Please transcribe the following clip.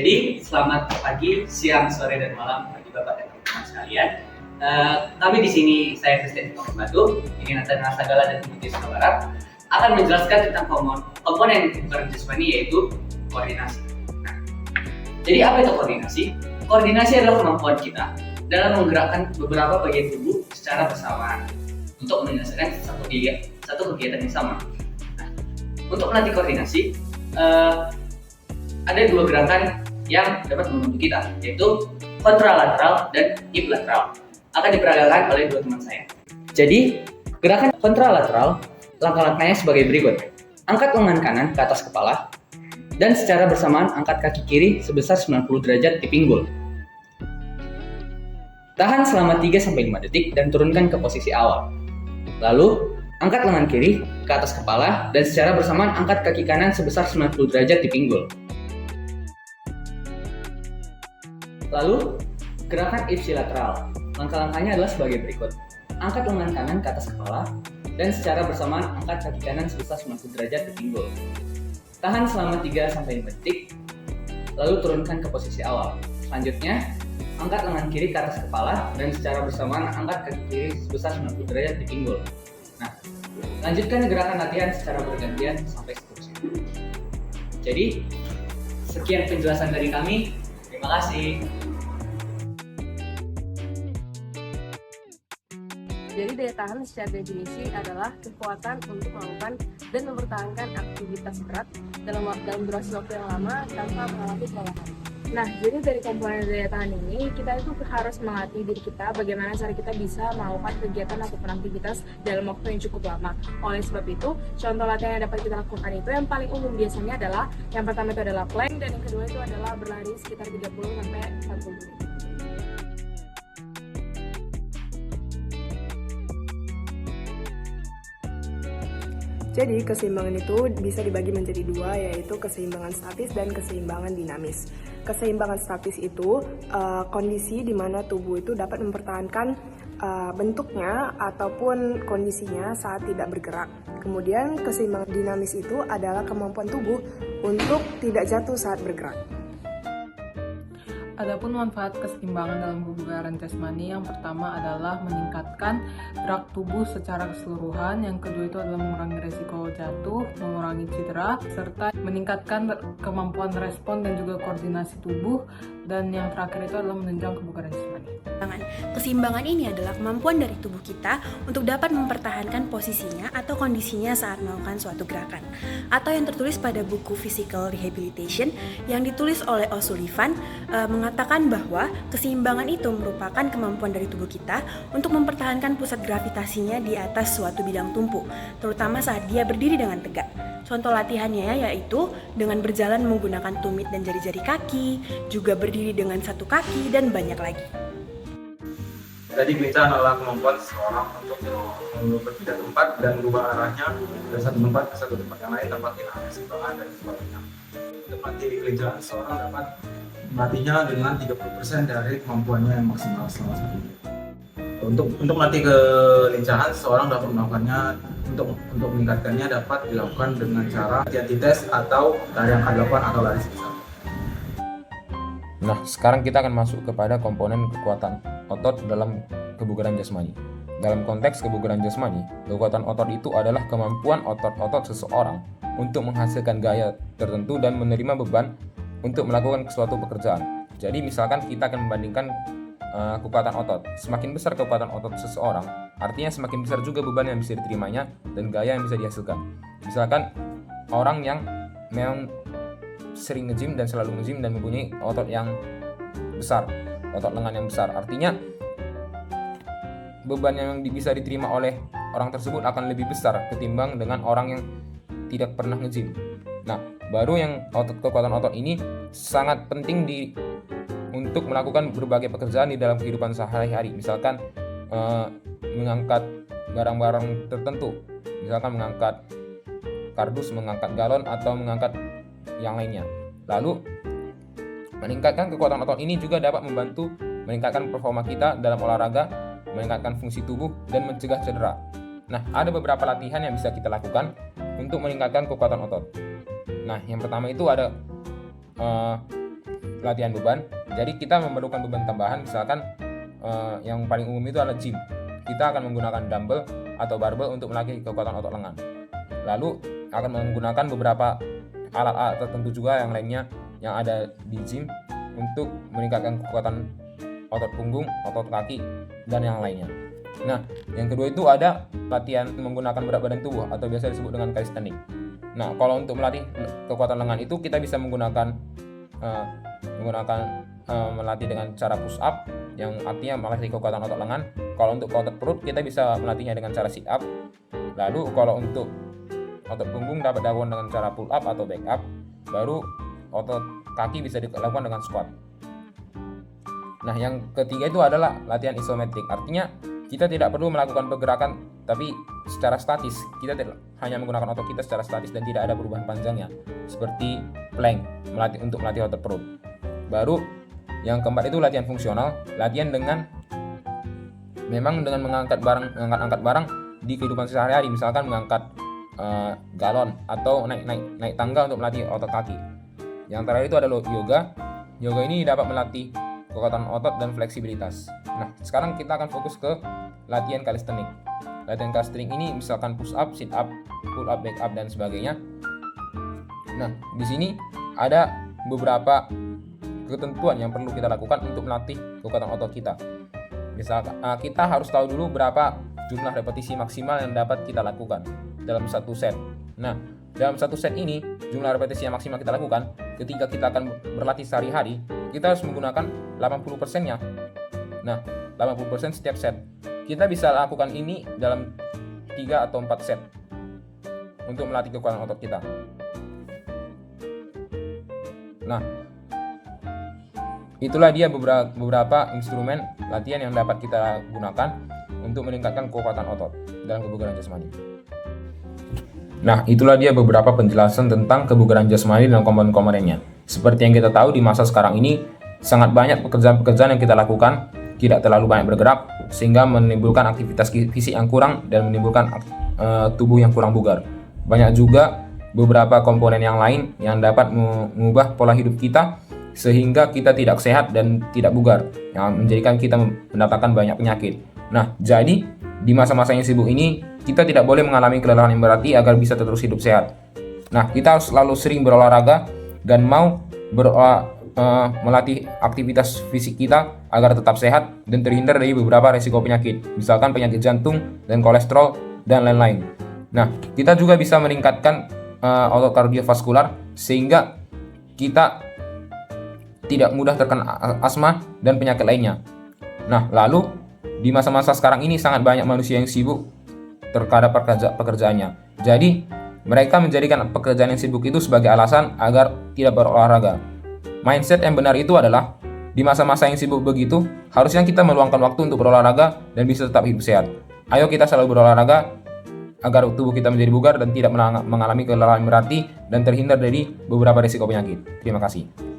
Jadi selamat pagi, siang, sore, dan malam bagi Bapak dan teman-teman sekalian. Kami di sini, saya Christian Batu, ini Nathan Nasagala dan Putih Barat, akan menjelaskan tentang komponen kebugaran jasmani, yaitu koordinasi. Nah, jadi apa itu koordinasi? Koordinasi adalah kemampuan kita dalam menggerakkan beberapa bagian tubuh secara bersamaan untuk menyelesaikan satu kegiatan yang sama. Nah, untuk melatih koordinasi, ada dua gerakan yang dapat membantu kita, yaitu kontralateral dan ipsilateral. Akan diperagakan oleh dua teman saya. Jadi, gerakan kontralateral, langkah-langkahnya sebagai berikut. Angkat lengan kanan ke atas kepala, dan secara bersamaan angkat kaki kiri sebesar 90 derajat di pinggul. Tahan selama 3-5 detik dan turunkan ke posisi awal. Lalu, angkat lengan kiri ke atas kepala, dan secara bersamaan angkat kaki kanan sebesar 90 derajat di pinggul. Lalu, gerakan ipsilateral. Langkah-langkahnya adalah sebagai berikut. Angkat lengan kanan ke atas kepala, dan secara bersamaan angkat kaki kanan sebesar 90 derajat di pinggul. Tahan selama 3-5 detik, lalu turunkan ke posisi awal. Selanjutnya, angkat lengan kiri ke atas kepala, dan secara bersamaan angkat kaki kiri sebesar 90 derajat di pinggul. Nah, lanjutkan gerakan latihan secara bergantian sampai seterusnya. Jadi, sekian penjelasan dari kami. Terima kasih. Jadi daya tahan secara definisi adalah kekuatan untuk melakukan dan mempertahankan aktivitas berat dalam durasi waktu yang lama tanpa mengalami kelelahan. Nah, jadi dari komponen daya tahan ini, kita itu harus melatih diri kita bagaimana cara kita bisa melakukan kegiatan ataupun aktivitas dalam waktu yang cukup lama. Oleh sebab itu, contoh latihan yang dapat kita lakukan itu yang paling umum biasanya adalah, yang pertama itu adalah plank, dan yang kedua itu adalah berlari sekitar 30-40 menit. Jadi keseimbangan itu bisa dibagi menjadi dua, yaitu keseimbangan statis dan keseimbangan dinamis. Keseimbangan statis itu kondisi di mana tubuh itu dapat mempertahankan bentuknya ataupun kondisinya saat tidak bergerak. Kemudian keseimbangan dinamis itu adalah kemampuan tubuh untuk tidak jatuh saat bergerak. Adapun manfaat keseimbangan dalam kebugaran jasmani, yang pertama adalah meningkatkan gerak tubuh secara keseluruhan, yang kedua itu adalah mengurangi resiko jatuh, mengurangi cedera, serta meningkatkan kemampuan respon dan juga koordinasi tubuh, dan yang terakhir itu adalah menunjang kebugaran jasmani. Keseimbangan ini adalah kemampuan dari tubuh kita untuk dapat mempertahankan posisinya atau kondisinya saat melakukan suatu gerakan. Atau yang tertulis pada buku Physical Rehabilitation yang ditulis oleh O'Sullivan mengatakan bahwa keseimbangan itu merupakan kemampuan dari tubuh kita untuk mempertahankan pusat gravitasinya di atas suatu bidang tumpu, terutama saat dia berdiri dengan tegak. Contoh latihannya yaitu dengan berjalan menggunakan tumit dan jari-jari kaki, juga berdiri dengan satu kaki, dan banyak lagi. Jadi gelincahan adalah kemampuan seseorang untuk berpindah tempat dan berubah arahnya dari satu tempat ke satu tempat yang lain tanpa kehilangan keseimbangan dan sebagainya. Untuk melatih kelincahan, seseorang dapat melatihnya dengan 30% dari kemampuannya yang maksimal selama satu minggu. Untuk melatih kelincahan, seseorang dapat melakukannya untuk meningkatkannya dapat dilakukan dengan cara anti-tes atau lari angka 8 atau lari sebesar. Nah, sekarang kita akan masuk kepada komponen kekuatan otot dalam kebugaran jasmani. Dalam konteks kebugaran jasmani, kekuatan otot itu adalah kemampuan otot-otot seseorang untuk menghasilkan gaya tertentu dan menerima beban untuk melakukan suatu pekerjaan. Jadi misalkan kita akan membandingkan kekuatan otot. Semakin besar kekuatan otot seseorang, artinya semakin besar juga beban yang bisa diterimanya dan gaya yang bisa dihasilkan. Misalkan orang yang memang sering nge-gym dan selalu nge-gym dan mempunyai otot yang besar, otot lengan yang besar, artinya beban yang bisa diterima oleh orang tersebut akan lebih besar ketimbang dengan orang yang tidak pernah nge-gym. Nah, baru yang kekuatan otot ini sangat penting untuk melakukan berbagai pekerjaan di dalam kehidupan sehari-hari. Misalkan mengangkat barang-barang tertentu, misalkan mengangkat kardus, mengangkat galon, atau mengangkat yang lainnya. Lalu meningkatkan kekuatan otot ini juga dapat membantu meningkatkan performa kita dalam olahraga, meningkatkan fungsi tubuh, dan mencegah cedera. Nah, ada beberapa latihan yang bisa kita lakukan untuk meningkatkan kekuatan otot. Nah, yang pertama itu ada latihan beban. Jadi kita memerlukan beban tambahan, misalkan yang paling umum itu adalah gym. Kita akan menggunakan dumbbell atau barbel untuk melatih kekuatan otot lengan. Lalu akan menggunakan beberapa alat-alat tertentu juga yang lainnya yang ada di gym untuk meningkatkan kekuatan otot punggung, otot kaki, dan yang lainnya. Nah, yang kedua itu ada latihan menggunakan berat badan tubuh atau biasa disebut dengan calisthenics. Nah, kalau untuk melatih kekuatan lengan itu kita bisa menggunakan melatih dengan cara push up, yang artinya melatih kekuatan otot lengan. Kalau untuk otot perut kita bisa melatihnya dengan cara sit up. Lalu kalau untuk otot punggung dapat dilakukan dengan cara pull up atau back up. Baru otot kaki bisa dilakukan dengan squat. Nah, yang ketiga itu adalah latihan isometrik. Artinya kita tidak perlu melakukan pergerakan tapi secara statis. Kita hanya menggunakan otot kita secara statis dan tidak ada perubahan panjangnya. Seperti plank untuk melatih otot perut. Baru yang keempat itu latihan fungsional. Latihan dengan mengangkat barang di kehidupan sehari-hari, misalkan mengangkat galon atau naik tangga untuk melatih otot kaki. Yang terakhir itu adalah yoga. Yoga ini dapat melatih kekuatan otot dan fleksibilitas. Nah, sekarang kita akan fokus ke latihan calisthenics. Latihan calisthenics ini misalkan push up, sit up, pull up, back up, dan sebagainya. Nah, di sini ada beberapa ketentuan yang perlu kita lakukan untuk melatih kekuatan otot kita. Misalkan kita harus tahu dulu berapa jumlah repetisi maksimal yang dapat kita lakukan dalam satu set. Nah, dalam satu set ini jumlah repetisi yang maksimal kita lakukan ketika kita akan berlatih sehari-hari, kita harus menggunakan 80%-nya. Nah, 80% setiap set. Kita bisa lakukan ini dalam 3 atau 4 set untuk melatih kekuatan otot kita. Nah, itulah dia beberapa instrumen latihan yang dapat kita gunakan untuk meningkatkan kekuatan otot dalam kebugaran jasmani. Nah, itulah dia beberapa penjelasan tentang kebugaran jasmani dan komponen-komponennya. Seperti yang kita tahu di masa sekarang ini, sangat banyak pekerjaan-pekerjaan yang kita lakukan tidak terlalu banyak bergerak, sehingga menimbulkan aktivitas fisik yang kurang dan menimbulkan tubuh yang kurang bugar. Banyak juga beberapa komponen yang lain yang dapat mengubah pola hidup kita sehingga kita tidak sehat dan tidak bugar, yang menjadikan kita mendatangkan banyak penyakit. Nah, jadi di masa-masa yang sibuk ini kita tidak boleh mengalami kelelahan yang berarti agar bisa terus hidup sehat. Nah, kita harus selalu sering berolahraga dan mau melatih aktivitas fisik kita agar tetap sehat dan terhindar dari beberapa resiko penyakit, misalkan penyakit jantung dan kolesterol dan lain-lain. Nah, kita juga bisa meningkatkan otot kardiovaskular sehingga kita tidak mudah terkena asma dan penyakit lainnya. Nah, lalu di masa-masa sekarang ini sangat banyak manusia yang sibuk terhadap pekerjaannya. Jadi, mereka menjadikan pekerjaan yang sibuk itu sebagai alasan agar tidak berolahraga. Mindset yang benar itu adalah di masa-masa yang sibuk begitu, harusnya kita meluangkan waktu untuk berolahraga dan bisa tetap hidup sehat. Ayo kita selalu berolahraga agar tubuh kita menjadi bugar dan tidak mengalami kelelahan berarti dan terhindar dari beberapa risiko penyakit. Terima kasih.